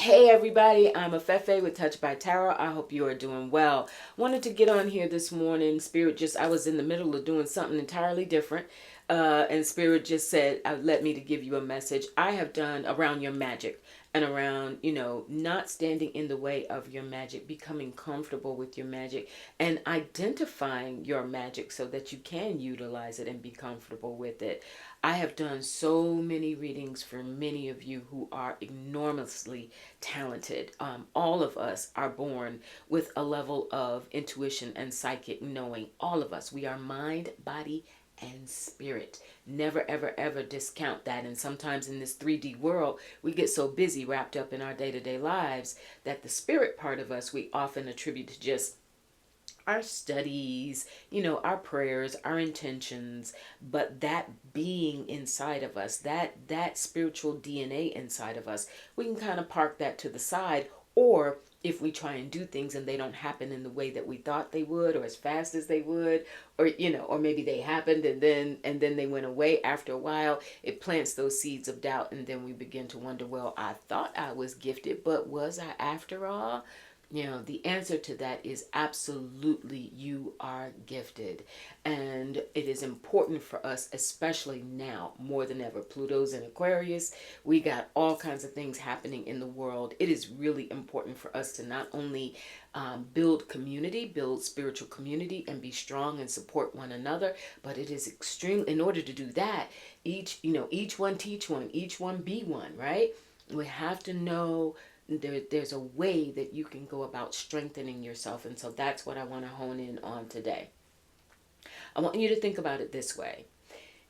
Hey everybody, I'm Afefe with Touch by Tarot. I hope you are doing well. Wanted to get on here this morning. I was in the middle of doing something entirely different. And Spirit just said, let me to give you a message. I have done around your magic and around, not standing in the way of your magic, becoming comfortable with your magic and identifying your magic so that you can utilize it and be comfortable with it. I have done so many readings for many of you who are enormously talented. All of us are born with a level of intuition and psychic knowing. All of us. We are mind, body, and spirit. Never, ever, ever discount that. And sometimes in this 3D world, we get so busy wrapped up in our day to day lives that the spirit part of us we often attribute to just our studies, our prayers, our intentions, but that being inside of us, that spiritual DNA inside of us, we can kind of park that to the side. Or if we try and do things and they don't happen in the way that we thought they would or as fast as they would, or maybe they happened and then they went away after a while, it plants those seeds of doubt, and then we begin to wonder, well, I thought I was gifted, but was I after all? The answer to that is absolutely you are gifted. And it is important for us, especially now, more than ever. Pluto's in Aquarius. We got all kinds of things happening in the world. It is really important for us to not only build community, build spiritual community, and be strong and support one another, but it is extreme. In order to do that, each one teach one, each one be one, right? We have to know there's a way that you can go about strengthening yourself. And so that's what I want to hone in on today. I want you to think about it this way.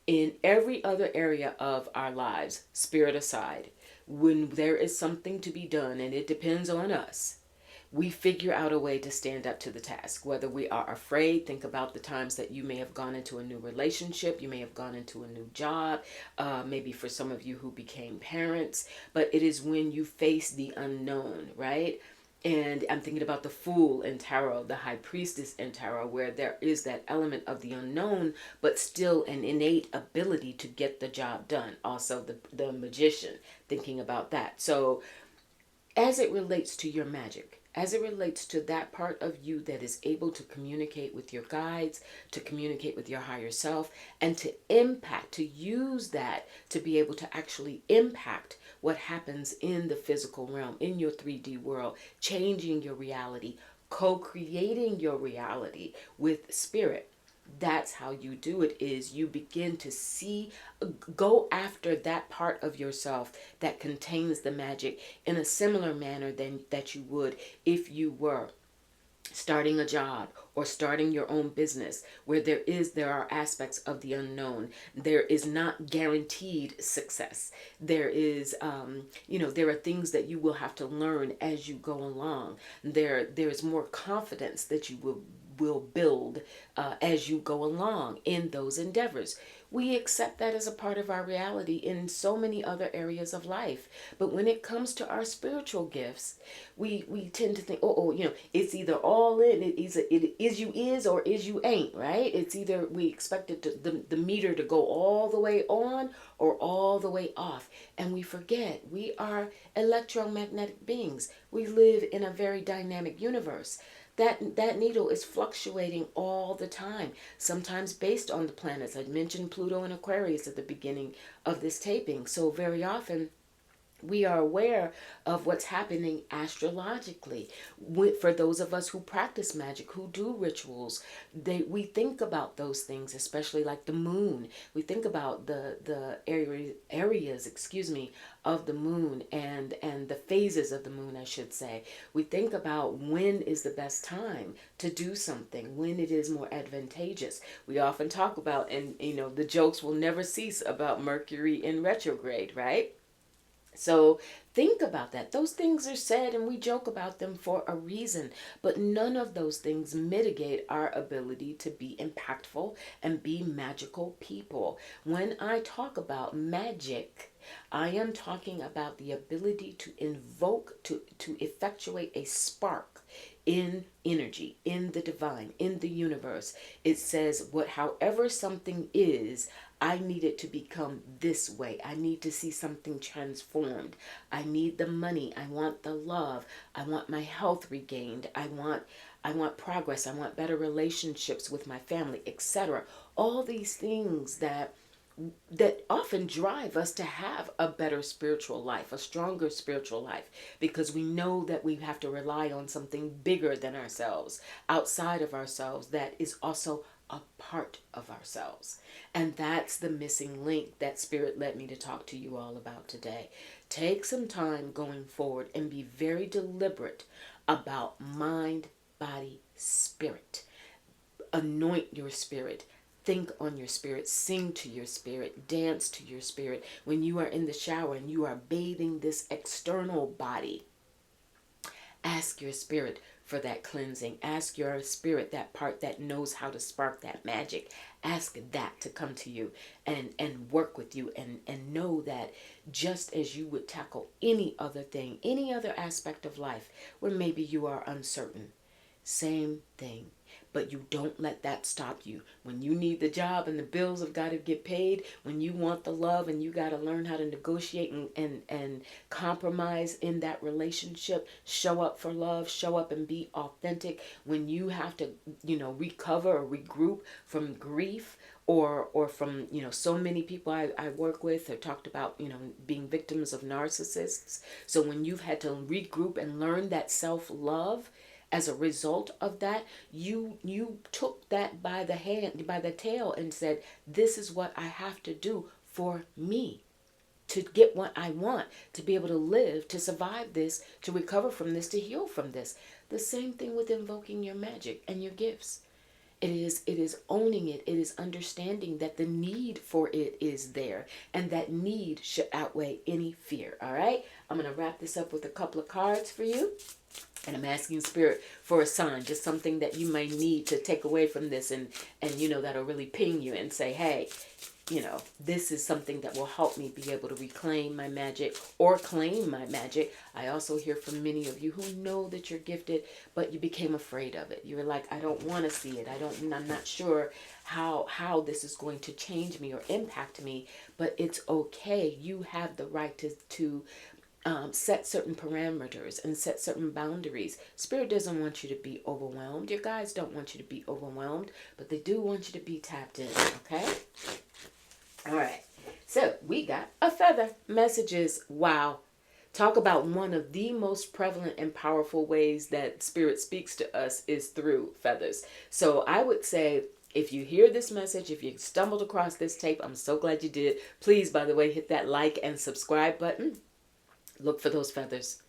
In every other area of our lives, spirit aside, when there is something to be done and it depends on us, we figure out a way to stand up to the task. Whether we are afraid, think about the times that you may have gone into a new relationship, you may have gone into a new job, maybe for some of you who became parents, but it is when you face the unknown, right? And I'm thinking about the Fool in Tarot, the High Priestess in Tarot, where there is that element of the unknown, but still an innate ability to get the job done. Also, the Magician, thinking about that. So, as it relates to your magic, as it relates to that part of you that is able to communicate with your guides, to communicate with your higher self, and to impact, to use that to be able to actually impact what happens in the physical realm, in your 3D world, changing your reality, co-creating your reality with spirit. That's how you do it. Is you begin to see, go after that part of yourself that contains the magic in a similar manner than that you would if you were starting a job or starting your own business, where there are aspects of the unknown. There is not guaranteed success. There are things that you will have to learn as you go along. There's more confidence that you will build as you go along in those endeavors. We accept that as a part of our reality in so many other areas of life. But when it comes to our spiritual gifts, we tend to think, it's either all in, it is you is or is you ain't, right? It's either we expect it to, the meter to go all the way on or all the way off. And we forget we are electromagnetic beings. We live in a very dynamic universe. That needle is fluctuating all the time, sometimes based on the planets. I mentioned Pluto and Aquarius at the beginning of this taping. So very often we are aware of what's happening astrologically. For those of us who practice magic, who do rituals, we think about those things, especially like the moon. We think about the areas, of the moon and the phases of the moon, I should say. We think about when is the best time to do something, when it is more advantageous. We often talk about, and the jokes will never cease about Mercury in retrograde, right? So think about that. Those things are said and we joke about them for a reason, but none of those things mitigate our ability to be impactful and be magical people. When I talk about magic, I am talking about the ability to invoke, to effectuate a spark in energy, in the divine, in the universe. It says, however something is, I need it to become this way. I need to see something transformed. I need the money. I want the love. I want my health regained. I want progress. I want better relationships with my family, etc. All these things that often drive us to have a better spiritual life, a stronger spiritual life, because we know that we have to rely on something bigger than ourselves, outside of ourselves, that is also a part of ourselves. And that's the missing link that Spirit led me to talk to you all about today. Take some time going forward and be very deliberate about mind, body, spirit. Anoint your spirit. Think on your spirit, sing to your spirit, dance to your spirit. When you are in the shower and you are bathing this external body, ask your spirit for that cleansing. Ask your spirit, that part that knows how to spark that magic. Ask that to come to you and work with you, and know that just as you would tackle any other thing, any other aspect of life where maybe you are uncertain, same thing. But you don't let that stop you. When you need the job and the bills have got to get paid, when you want the love and you got to learn how to negotiate and compromise in that relationship, show up for love, show up and be authentic. When you have to, recover or regroup from grief, or from, so many people I work with have talked about, being victims of narcissists. So when you've had to regroup and learn that self-love, as a result of that, you took that by the tail and said, this is what I have to do for me to get what I want, to be able to live, to survive this, to recover from this, to heal from this. The same thing with invoking your magic and your gifts. It is owning it. It is understanding that the need for it is there, and that need should outweigh any fear. All right. I'm going to wrap this up with a couple of cards for you. And I'm asking Spirit for a sign, just something that you might need to take away from this, and that'll really ping you and say, hey, this is something that will help me be able to reclaim my magic or claim my magic. I also hear from many of you who know that you're gifted, but you became afraid of it. You were like, I don't want to see it. I'm not sure how this is going to change me or impact me, but it's okay. You have the right to set certain parameters and set certain boundaries. Spirit doesn't want you to be overwhelmed. Your guides don't want you to be overwhelmed, but they do want you to be tapped in, okay? All right. So we got a feather. Messages. Wow. Talk about one of the most prevalent and powerful ways that Spirit speaks to us is through feathers. So I would say, if you hear this message, if you stumbled across this tape, I'm so glad you did. Please, by the way, hit that like and subscribe button. Look for those feathers.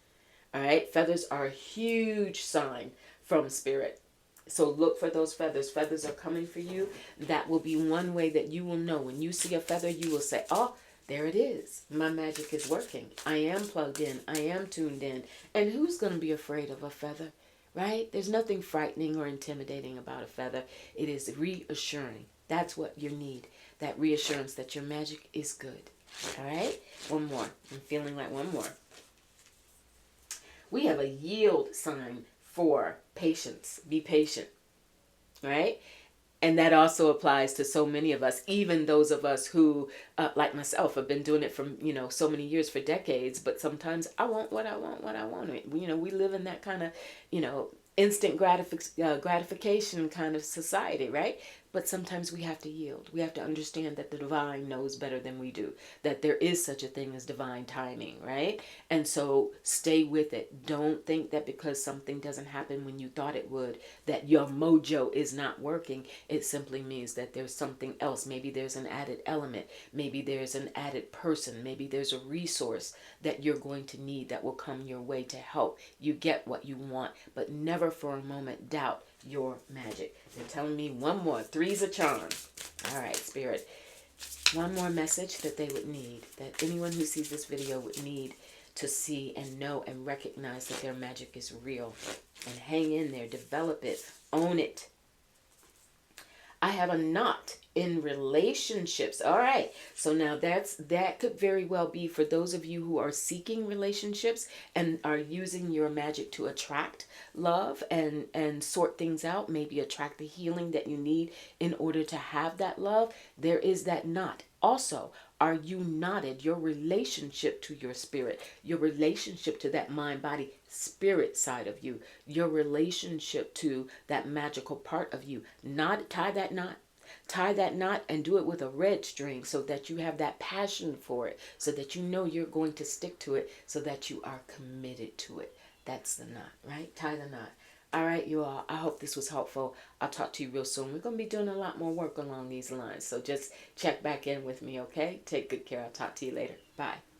All right. Feathers are a huge sign from Spirit. So look for those feathers. Feathers are coming for you. That will be one way that you will know. When you see a feather, you will say, oh, there it is. My magic is working. I am plugged in. I am tuned in. And who's going to be afraid of a feather, right? There's nothing frightening or intimidating about a feather. It is reassuring. That's what you need. That reassurance that your magic is good. All right. One more. I'm feeling like one more. We have a yield sign for patience. Be patient. Right? And that also applies to so many of us, even those of us who, like myself, have been doing it for, so many years, for decades. But sometimes I want what I want. We live in that kind of, instant gratification kind of society, right? But sometimes we have to yield. We have to understand that the divine knows better than we do, that there is such a thing as divine timing, right? And so stay with it. Don't think that because something doesn't happen when you thought it would, that your mojo is not working. It simply means that there's something else. Maybe there's an added element. Maybe there's an added person. Maybe there's a resource that you're going to need that will come your way to help you get what you want. But never for a moment doubt your magic. They're telling me one more. 3's a charm. All right, Spirit. One more message that they would need, that anyone who sees this video would need to see and know and recognize that their magic is real. And hang in there. Develop it. Own it. I have a knot in relationships. All right. So now that could very well be for those of you who are seeking relationships and are using your magic to attract love and sort things out, maybe attract the healing that you need in order to have that love. There is that knot. Also, are you knotted? Your relationship to your spirit, your relationship to that mind, body, spirit side of you, your relationship to that magical part of you. Not tie that knot. Tie that knot and do it with a red string so that you have that passion for it, so that you know you're going to stick to it, so that you are committed to it. That's the knot, right? Tie the knot. All right, you all. I hope this was helpful. I'll talk to you real soon. We're going to be doing a lot more work along these lines. So just check back in with me, okay? Take good care. I'll talk to you later. Bye.